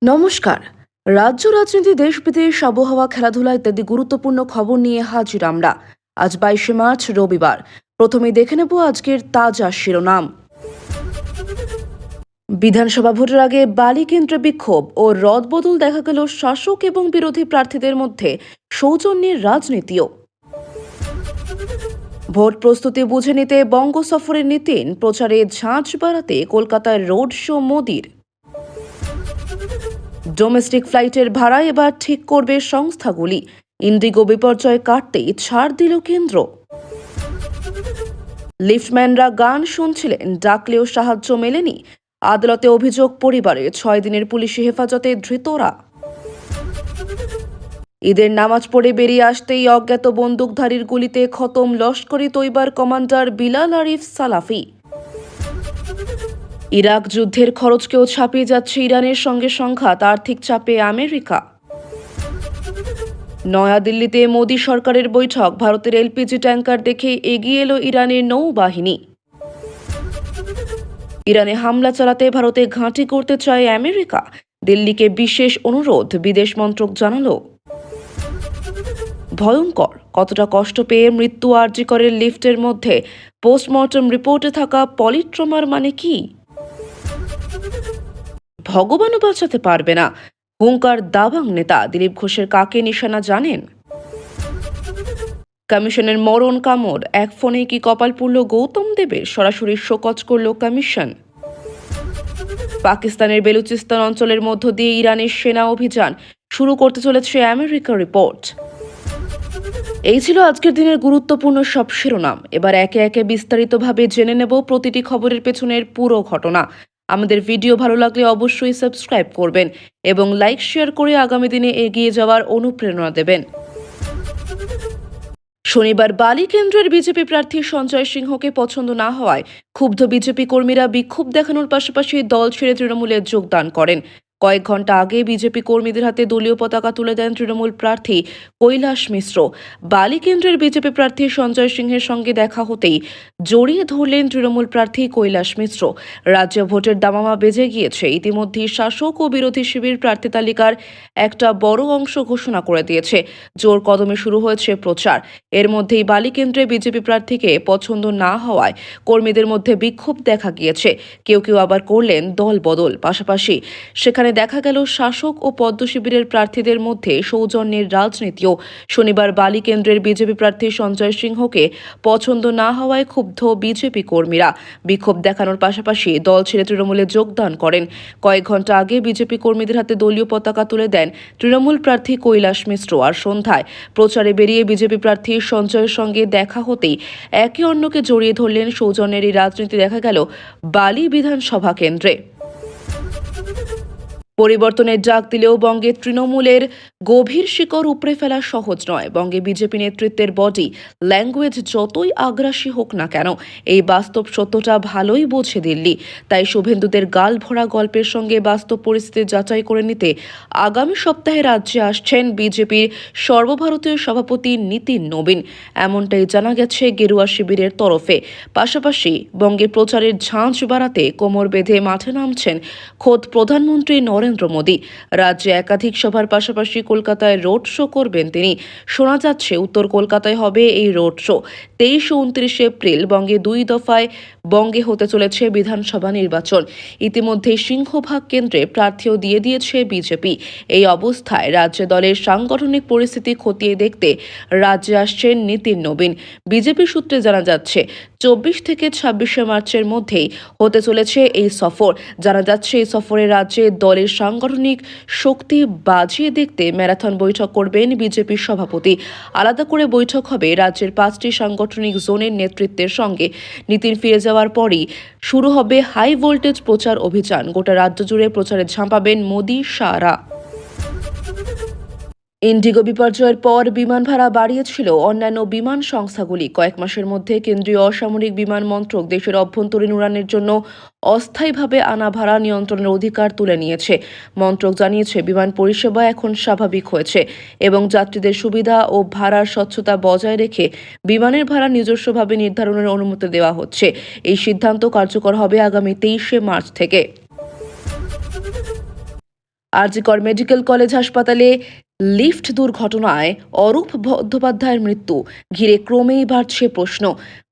নমস্কার। রাজ্য রাজনীতি, দেশ বিদেশ, আবহাওয়া, খেলাধুলা ইত্যাদি গুরুত্বপূর্ণ খবর নিয়ে হাজির আমরা। আজ 22শে মার্চ, রবিবার। প্রথমেই দেখে নেব আজকের তাজা শিরোনাম। বিধানসভা ভোটের আগে বালি কেন্দ্রে বিক্ষোভ ও রদবদল দেখা গেল শাসক এবং বিরোধী প্রার্থীদের মধ্যে। সৌজন্যের রাজনীতিও। ভোট প্রস্তুতি বুঝে নিতে বঙ্গ সফরের নীতিন, প্রচারে ঝাঁঝ বাড়াতে কলকাতায় রোড শো মোদির। ডোমেস্টিক ফ্লাইটের ভাড়া এবার ঠিক করবে সংস্থাগুলি। ইন্ডিগো বিপর্যয় কাটতেই ছাড় দিল কেন্দ্র। লিফটম্যানরা গান শুনছিলেন, ডাকলেও সাহায্য মেলেনি। আদালতে অভিযোগ পরিবারের, 6 দিনের পুলিশি হেফাজতে ধৃতরা। ঈদের নামাজ পড়ে বেরিয়ে আসতেই অজ্ঞাত বন্দুকধারীর গুলিতে খতম লস্করি তৈবার কমান্ডার বিলাল আরিফ সালাফি। ইরাক যুদ্ধের খরচকেও ছাপিয়ে যাচ্ছে ইরানের সঙ্গে সংঘাত, আর্থিক চাপে আমেরিকা। নয়াদিল্লিতে মোদী সরকারের বৈঠক, ভারতের এলপিজি ট্যাঙ্কার দেখে এগিয়ে এলো ইরানের নৌবাহিনী। ইরানে হামলা চালাতে ভারতে ঘাঁটি করতে চায় আমেরিকা, দিল্লিকে বিশেষ অনুরোধ, বিদেশ মন্ত্রক জানালো। ভয়ঙ্কর, কতটা কষ্ট পেয়ে মৃত্যু আরজি করের লিফটের মধ্যে। পোস্টমর্টম রিপোর্টে থাকা পলিট্রমার মানে কি? ভগবানও বাঁচাতে পারবে না, হুঙ্কার দাবাং নেতা। দিলীপ ঘোষের কাকে নিশানা জানেন? কমিশনের মরণ কামড়, এক ফোনে কি কপাল পুড়ল গৌতম দেবের? সরাসরি শোকজ করল কমিশন। পাকিস্তানের বেলুচিস্তান অঞ্চলের মধ্য দিয়ে ইরানের সেনা অভিযান শুরু করতে চলেছে আমেরিকার রিপোর্ট। এই ছিল আজকের দিনের গুরুত্বপূর্ণ সব শিরোনাম। এবার একে একে বিস্তারিতভাবে জেনে নেব প্রতিটি খবরের পেছনের পুরো ঘটনা। আমাদের ভিডিও ভালো লাগলে অবশ্যই সাবস্ক্রাইব করবেন এবং লাইক শেয়ার করে আগামী দিনে এগিয়ে যাওয়ার অনুপ্রেরণা দেবেন। শনিবার বালি কেন্দ্রের বিজেপি প্রার্থী সঞ্জয় সিংহকে পছন্দ না হওয়ায় ক্ষুব্ধ বিজেপি কর্মীরা বিক্ষোভ দেখানোর পাশাপাশি দল ছেড়ে তৃণমূলে যোগদান করেন। কয়েক ঘন্টা আগে বিজেপি কর্মীদের হাতে দলীয় পতাকা তুলে দেন তৃণমূল প্রার্থী কৈলাস মিশ্র। বালি কেন্দ্রের বিজেপি প্রার্থী সঞ্জয় সিংহের সঙ্গে দেখা হতেই জড়িয়ে ধরলেন তৃণমূল প্রার্থী কৈলাস মিশ্র। রাজ্যে ভোটের দামামা বেজে গিয়েছে। ইতিমধ্যেই শাসক ও বিরোধী শিবির প্রার্থী তালিকার একটা বড় অংশ ঘোষণা করে দিয়েছে। জোর কদমে শুরু হয়েছে প্রচার। এর মধ্যেই বালি কেন্দ্রে বিজেপি প্রার্থীকে পছন্দ না হওয়ায় কর্মীদের মধ্যে বিক্ষোভ দেখা গিয়েছে। কেউ কেউ আবার করলেন দল বদল। পাশাপাশি সেখানে দেখা গেল শাসক ও পদ্ম শিবিরের প্রার্থীদের মধ্যে সৌজন্যের রাজনীতিও। শনিবার বালি কেন্দ্রের বিজেপি প্রার্থী সঞ্জয় সিংহকে পছন্দ না হওয়ায় ক্ষুব্ধ বিজেপি কর্মীরা বিক্ষোভ দেখানোর পাশাপাশি দল ছেড়ে তৃণমূলে যোগদান করেন। কয়েক ঘন্টা আগে বিজেপি কর্মীদের হাতে দলীয় পতাকা তুলে দেন তৃণমূল প্রার্থী কৈলাস মিশ্র। আর সন্ধ্যায় প্রচারে বেরিয়ে বিজেপি প্রার্থী সঞ্জয়ের সঙ্গে দেখা হতেই একে অন্যকে জড়িয়ে ধরলেন। সৌজন্যের এই রাজনীতি দেখা গেল বালি বিধানসভা কেন্দ্রে। পরিবর্তনের ডাক দিলেও বঙ্গে তৃণমূলের গভীর শিকড় উপড়ে ফেলা সহজ নয়। বঙ্গে বিজেপি নেতৃত্বের বডি ল্যাঙ্গুয়েজ যতই আগ্রাসী হোক না কেন, এই বাস্তব সত্যটা ভালোই বোঝে দিল্লি। তাই শুভেন্দুদের গাল ভরা গল্পের সঙ্গে বাস্তব পরিস্থিতি যাচাই করে নিতে আগামী সপ্তাহে রাজ্যে আসছেন বিজেপির সর্বভারতীয় সভাপতি নীতিন নবীন, এমনটাই জানা গেছে গেরুয়া শিবিরের তরফে। পাশাপাশি বঙ্গে প্রচারের ঝাঁঝ বাড়াতে কোমর বেঁধে মাঠে নামছেন খোদ প্রধানমন্ত্রী নরেন্দ্র মোদী। রাজ্যে একাধিক সভার পাশাপাশি কলকাতায় রোড শো করবেন তিনি। শোনা যাচ্ছে উত্তর কলকাতায় হবে এই রোড শো। 23 ও 29 এপ্রিল বঙ্গে 2 দফায় বঙ্গে হতে চলেছে বিধানসভা নির্বাচন। ইতিমধ্যে সিংহভাগ কেন্দ্রে প্রার্থীও দিয়ে দিয়েছে বিজেপি। এই অবস্থায় রাজ্য দলের সাংগঠনিক পরিস্থিতি খতিয়ে দেখতে রাজ্যে আসছেন নীতিন নবীন। বিজেপি সূত্রে জানা যাচ্ছে 24 থেকে 26শে মার্চের মধ্যেই হতে চলেছে এই সফর। জানা যাচ্ছে এই সফরে রাজ্যে দলের সাংগঠনিক শক্তি বাজিয়ে দেখতে ম্যারাথন বৈঠক করবেন বিজেপির সভাপতি। আলাদা করে বৈঠক হবে রাজ্যের 5টি সাংগঠনিক জোনের নেতৃত্বের সঙ্গে। নীতিন ফিরে যাওয়ার পরই শুরু হবে হাই ভোল্টেজ প্রচার অভিযান। গোটা রাজ্য জুড়ে প্রচারে ঝাঁপাবেন মোদী শাহরা। ইন্ডিগো বিপর্যয়ের পর বিমান ভাড়া বাড়িয়েছিল অন্যান্য বিমান সংস্থাগুলি। কয়েক মাসের মধ্যে কেন্দ্রীয় অসামরিক বিমান মন্ত্রক দেশের অভ্যন্তরীণ উড়ানের জন্য অস্থায়ীভাবে আনা ভাড়া নিয়ন্ত্রণের অধিকার তুলে নিয়েছে। মন্ত্রক জানিয়েছে বিমান পরিষেবা এখন স্বাভাবিক হয়েছে এবং যাত্রীদের সুবিধা ও ভাড়ার স্বচ্ছতা বজায় রেখে বিমানের ভাড়া নিজস্বভাবে নির্ধারণের অনুমতি দেওয়া হচ্ছে। এই সিদ্ধান্ত কার্যকর হবে আগামী 23শে মার্চ থেকে। জি কর মেডিকেল কলেজ হাসপাতালে লিফট দুর্ঘটনায় অরূপ বন্দ্যোপাধ্যায়ের মৃত্যু ঘিরে ক্রমেই বাড়ছে প্রশ্ন।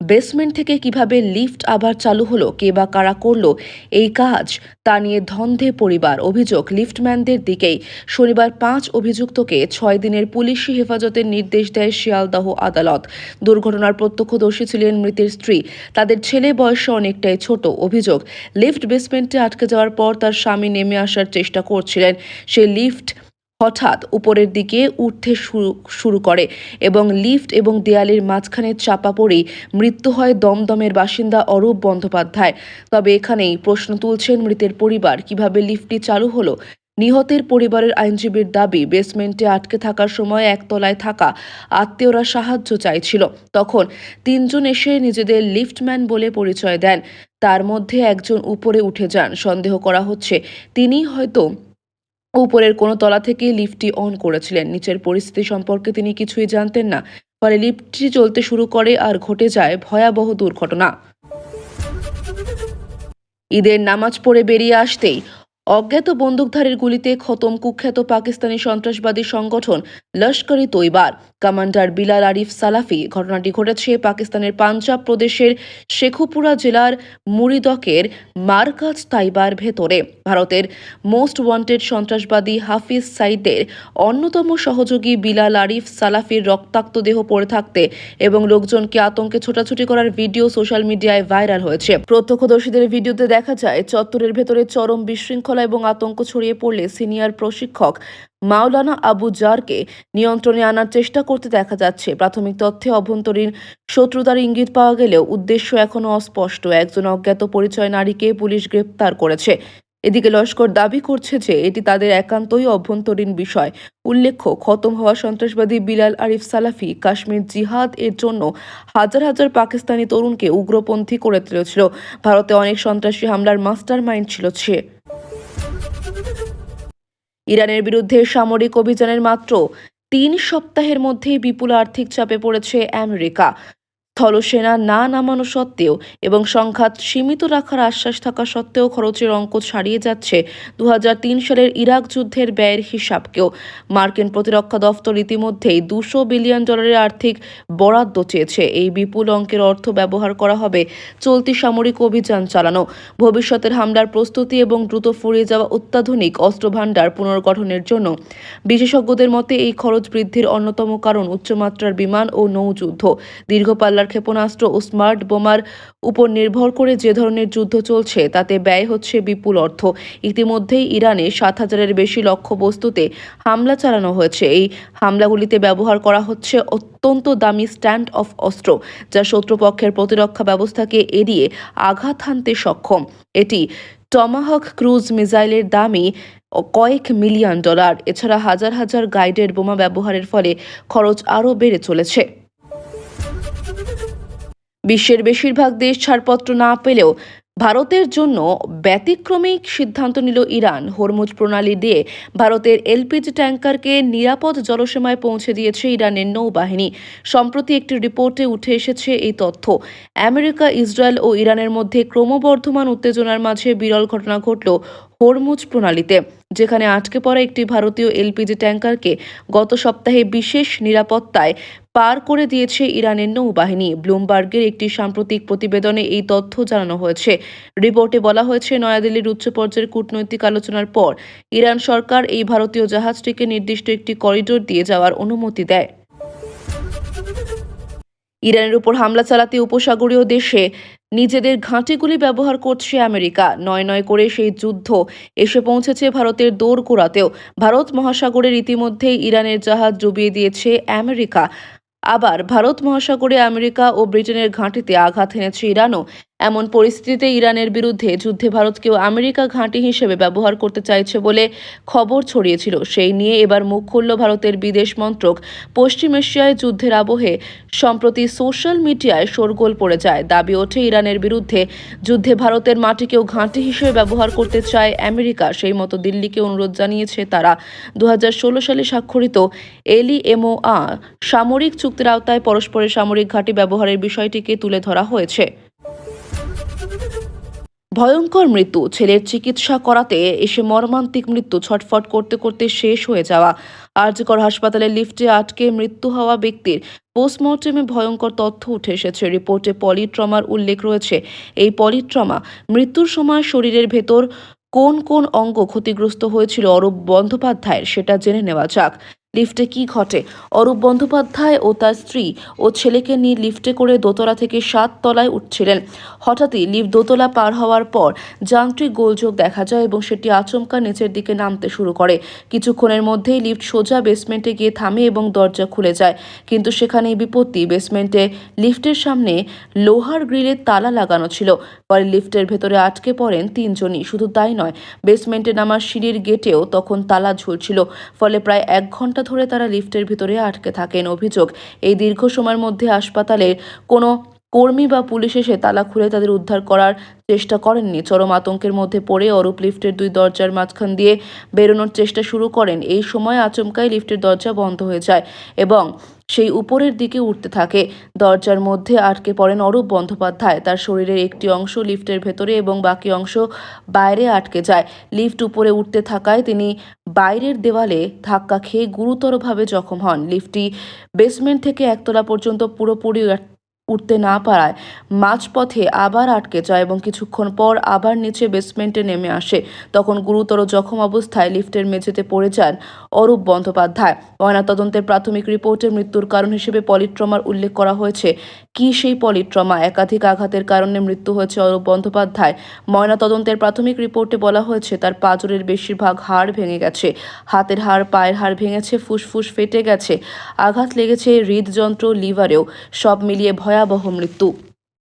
বেসমেন্ট থেকে কিভাবে লিফট আবার চালু হলো, কে বা কারা করলো এই কাজ, তা নিয়ে ধন্ধে পরিবার। অভিযোগ লিফটম্যানদের দিকেই। শনিবার 5 অভিযুক্তকে 6 দিনের পুলিশি হেফাজতের নির্দেশ দেয় শিয়ালদহ আদালত। দুর্ঘটনার প্রত্যক্ষদর্শী ছিলেন মৃতের স্ত্রী। তাদের ছেলে বয়সে অনেকটাই ছোট। অভিযোগ, লিফট বেসমেন্টে আটকে যাওয়ার পর তার স্বামী নেমে আসার চেষ্টা করছিলেন। সে লিফট হঠাৎ উপরের দিকে উঠতে শুরু করে এবং লিফট এবং দেয়ালের মাঝখানে চাপা পড়েই মৃত্যু হয় দমদমের বাসিন্দা অরূপ বন্দ্যোপাধ্যায়। তবে এখানেই প্রশ্ন তুলছেন মৃতের পরিবার, কিভাবে লিফটটি চালু হলো। নিহতের পরিবারের আইনজীবীর দাবি, বেসমেন্টে আটকে থাকার সময় একতলায় থাকা আত্মীয়রা সাহায্য চাইছিল। তখন 3 জন এসে নিজেদের লিফটম্যান বলে পরিচয় দেন। তার মধ্যে একজন উপরে উঠে যান। সন্দেহ করা হচ্ছে তিনিই হয়তো উপরের কোনো তলা থেকে লিফটটি অন করেছিলেন। নিচের পরিস্থিতি সম্পর্কে তিনি কিছুই জানতেন না। ফলে লিফটটি চলতে শুরু করে আর ঘটে যায় ভয়াবহ দুর্ঘটনা। ঈদের নামাজ পড়ে বেরিয়ে আসতেই অজ্ঞাত বন্দুকধারীর গুলিতে খতম কুখ্যাত পাকিস্তানি সন্ত্রাসবাদী সংগঠন লস্কর-ই তৈবার কমান্ডার বিলাল আরিফ সালাফি। ঘটনাটি ঘটেছে পাকিস্তানের পাঞ্জাব প্রদেশের শেখুপুরা জেলার মুরিদকের মারকাজ তাইবার ভেতরে। ভারতের মোস্ট ওয়ান্টেড সন্ত্রাসবাদী হাফিজ সাইদের অন্যতম সহযোগী বিলাল আরিফ সালাফির রক্তাক্ত দেহ পড়ে থাকতে এবং লোকজনকে আতঙ্কে ছোটাছুটি করার ভিডিও সোশ্যাল মিডিয়ায় ভাইরাল হয়েছে। প্রত্যক্ষদর্শীদের ভিডিওতে দেখা যায় চত্বরের ভেতরে চরম বিশৃঙ্খলা এবং আতঙ্ক ছড়িয়ে পড়লে সিনিয়র প্রশিক্ষক মাওলানা আবু জারকে নিয়ন্ত্রণে আনার চেষ্টা করতে দেখা যাচ্ছে। প্রাথমিক তথ্যে অভ্যন্তরীণ শত্রুতার ইঙ্গিত পাওয়া গেলেও উদ্দেশ্য এখনও অস্পষ্ট। একজন অজ্ঞাত পরিচয় নারীকে পুলিশ গ্রেপ্তার করেছে। এদিকে লস্কর দাবি করছে যে এটি তাদের একান্তই অভ্যন্তরীণ বিষয়। উল্লেখ্য, খতম হওয়া সন্ত্রাসবাদী বিলাল আরিফ সালাফি কাশ্মীর জিহাদ এর জন্য হাজার হাজার পাকিস্তানি তরুণকে উগ্রপন্থী করে তুলেছিল। ভারতে অনেক সন্ত্রাসী হামলার মাস্টার মাইন্ড ছিল সে। ইরানের বিরুদ্ধে সামরিক অভিযানের মাত্র 3 সপ্তাহের মধ্যেই বিপুল আর্থিক চাপে পড়েছে আমেরিকা। স্থলসেনা না নামানো সত্ত্বেও এবং সংঘাত সীমিত রাখার আশ্বাস থাকা সত্ত্বেও খরচের অঙ্ক ছাড়িয়ে যাচ্ছে 2003 সালের ইরাক যুদ্ধের ব্যয়ের হিসাবকেও। মার্কিন প্রতিরক্ষা দফতর ইতিমধ্যেই $200 বিলিয়ন আর্থিক বরাদ্দ চেয়েছে। এই বিপুল অঙ্কের অর্থ ব্যবহার করা হবে চলতি সামরিক অভিযান চালানো, ভবিষ্যতের হামলার প্রস্তুতি এবং দ্রুত ফুরিয়ে যাওয়া অত্যাধুনিক অস্ত্রভাণ্ডার পুনর্গঠনের জন্য। বিশেষজ্ঞদের মতে এই খরচ বৃদ্ধির অন্যতম কারণ উচ্চমাত্রার বিমান ও নৌযুদ্ধ। দীর্ঘ পাল্লার ক্ষেপণাস্ত্র ও স্মার্ট বোমার উপর নির্ভর করে যে ধরনের যুদ্ধ চলছে তাতে ব্যয় হচ্ছে বিপুল অর্থ। ইতিমধ্যেই ইরানে 7,000-এর বেশি লক্ষ্যবস্তুতে হামলা চালানো হয়েছে। এই হামলাগুলিতে ব্যবহার করা হচ্ছে অত্যন্ত দামি স্ট্যান্ড অফ অস্ত্র, যা শত্রুপক্ষের প্রতিরক্ষা ব্যবস্থাকে এড়িয়ে আঘাত হানতে সক্ষম। এটি টমাহক ক্রুজ মিসাইলের দামই কয়েক মিলিয়ন ডলার। এছাড়া হাজার হাজার গাইডেড বোমা ব্যবহারের ফলে খরচ আরও বেড়ে চলেছে। বিশ্বের বেশিরভাগ দেশ ছাড়পত্র না পেলেও ভারতের জন্য ব্যতিক্রমিক সিদ্ধান্ত নিল ইরান। হরমুজ প্রণালী দিয়ে ভারতের এলপিজি ট্যাঙ্কারকে নিরাপদ জলসীমায় পৌঁছে দিয়েছে ইরানের নৌবাহিনী। সম্প্রতি একটি রিপোর্টে উঠে এসেছে এই তথ্য। আমেরিকা, ইসরায়েল ও ইরানের মধ্যে ক্রমবর্ধমান উত্তেজনার মাঝে বিরল ঘটনা ঘটল হরমুজ প্রণালীতে, যেখানে আটকে পড়া একটি ভারতীয় এলপিজি ট্যাঙ্কারকে গত সপ্তাহে বিশেষ নিরাপত্তায় পার করে দিয়েছে ইরানের নৌবাহিনী। ব্লুমবার্গের একটি সাম্প্রতিক প্রতিবেদনে এই তথ্য জানানো হয়েছে। রিপোর্টে বলা হয়েছে, নয়াদিল্লির উচ্চ পর্যায়ের কূটনৈতিক আলোচনার পর ইরান সরকার এই ভারতীয় জাহাজটিকে নির্দিষ্ট একটি করিডোর দিয়ে যাওয়ার অনুমতি দেয়। ইরানের উপর হামলা চালাতে উপসাগরীয় দেশে নিজেদের ঘাঁটিগুলি ব্যবহার করছে আমেরিকা। নয় নয় করে সেই যুদ্ধ এসে পৌঁছেছে ভারতের দোরগোড়াতেও। ভারত মহাসাগরের ইতিমধ্যেই ইরানের জাহাজ ডুবিয়ে দিয়েছে আমেরিকা। আবার ভারত মহাসাগরে আমেরিকা ও ব্রিটেনের ঘাঁটিতে আঘাত হেনেছে ইরানও। এমন পরিস্থিতিতে ইরানের বিরুদ্ধে যুদ্ধে ভারতকেও আমেরিকা ঘাঁটি হিসেবে ব্যবহার করতে চাইছে বলে খবর ছড়িয়েছিল। সেই নিয়ে এবার মুখ খুলল ভারতের বিদেশ মন্ত্রক। পশ্চিম এশিয়ায় যুদ্ধের আবহে সম্প্রতি সোশ্যাল মিডিয়ায় শোরগোল পড়ে যায়। দাবি ওঠে, ইরানের বিরুদ্ধে যুদ্ধে ভারতের মাটিকেও ঘাঁটি হিসেবে ব্যবহার করতে চায় আমেরিকা। সেই মতো দিল্লিকে অনুরোধ জানিয়েছে তারা। 2016 সালে স্বাক্ষরিত এলইএমওআ সামরিক চুক্তির আওতায় পরস্পরের সামরিক ঘাঁটি ব্যবহারের বিষয়টিকে তুলে ধরা হয়েছে। ভয়ঙ্কর মৃত্যু, ছেলের চিকিৎসা করাতে এসে মর্মান্তিক মৃত্যু, ছটফট করতে করতে শেষ হয়ে যাওয়া। আরজিকর হাসপাতালের লিফটে আটকে মৃত্যু হওয়া ব্যক্তির পোস্টমর্টেমে ভয়ঙ্কর তথ্য উঠে এসেছে। রিপোর্টে পলিট্রমার উল্লেখ রয়েছে। এই পলিট্রমা মৃত্যুর সময় শরীরের ভেতর কোন কোন অঙ্গ ক্ষতিগ্রস্ত হয়েছিল অরূপ বন্দ্যোপাধ্যায়ের, সেটা জেনে নেওয়া যাক। লিফটে কি ঘটে? অরূপ বন্দ্যোপাধ্যায় ও তার স্ত্রী ও ছেলেকে নিয়ে লিফটে করে দোতলা থেকে 7 তলায় উঠছিলেন। হঠাৎই লিফট দোতলা পার হওয়ার পর যান্ত্রিক গোলযোগ দেখা যায় এবং সেটি আচমকা নিচের দিকে নামতে শুরু করে। কিছুক্ষণের মধ্যেই লিফট সোজা বেসমেন্টে গিয়ে থামে এবং দরজা খুলে যায়। কিন্তু সেখানেই বিপত্তি। বেসমেন্টে লিফটের সামনে লোহার গ্রিলের তালা লাগানো ছিল। পরে লিফটের ভেতরে আটকে পড়েন 3 জনই। শুধু তাই নয়, বেসমেন্টে নামার সিঁড়ির গেটেও তখন তালা ঝুলছিল। ফলে প্রায় 1 ঘন্টা ধরে তারা লিফটের ভিতরে আটকে থাকেন। অভিযোগ, এই দীর্ঘ সময়ের মধ্যে হাসপাতালের কোনো কর্মী বা পুলিশ এসে তালা খুলে তাদের উদ্ধার করার চেষ্টা করেননি। চরম আতঙ্কের মধ্যে পড়ে অরূপ লিফটের 2 দরজার মাঝখান দিয়ে বেরোনোর চেষ্টা শুরু করেন। এই সময় আচমকাই লিফটের দরজা বন্ধ হয়ে যায় এবং সেই উপরের দিকে উঠতে থাকে। দরজার মধ্যে আটকে পড়েন অরূপ বন্দ্যোপাধ্যায়। তার শরীরের একটি অংশ লিফটের ভেতরে এবং বাকি অংশ বাইরে আটকে যায়। লিফট উপরে উঠতে থাকায় তিনি বাইরের দেওয়ালে ধাক্কা খেয়ে গুরুতরভাবে জখম হন। লিফটটি বেসমেন্ট থেকে 1 তলা পর্যন্ত পুরোপুরি উঠতে না পারায় মাঝপথে আবার আটকে যায় এবং কিছুক্ষণ পর আবার নিচে বেসমেন্টে নেমে আসে। তখন গুরুতর জখম অবস্থায় লিফটের মেঝেতে পড়ে যান অরূপ বন্দ্যোপাধ্যায়। ময়নাতদন্তের প্রাথমিক রিপোর্টে মৃত্যুর কারণ হিসেবে পলিট্রমার উল্লেখ করা হয়েছে। কি সেই পলিট্রমা? একাধিক আঘাতের কারণে মৃত্যু হয়েছে অরূপ বন্দ্যোপাধ্যায়। ময়নাতদন্তের প্রাথমিক রিপোর্টে বলা হয়েছে তার পাঁজরের বেশিরভাগ হাড় ভেঙে গেছে, হাতের হাড়, পায়ের হাড় ভেঙেছে, ফুসফুস ফেটে গেছে, আঘাত লেগেছে হৃদযন্ত্র, লিভারেও। সব মিলিয়ে ভয়াবহ মৃত্যু।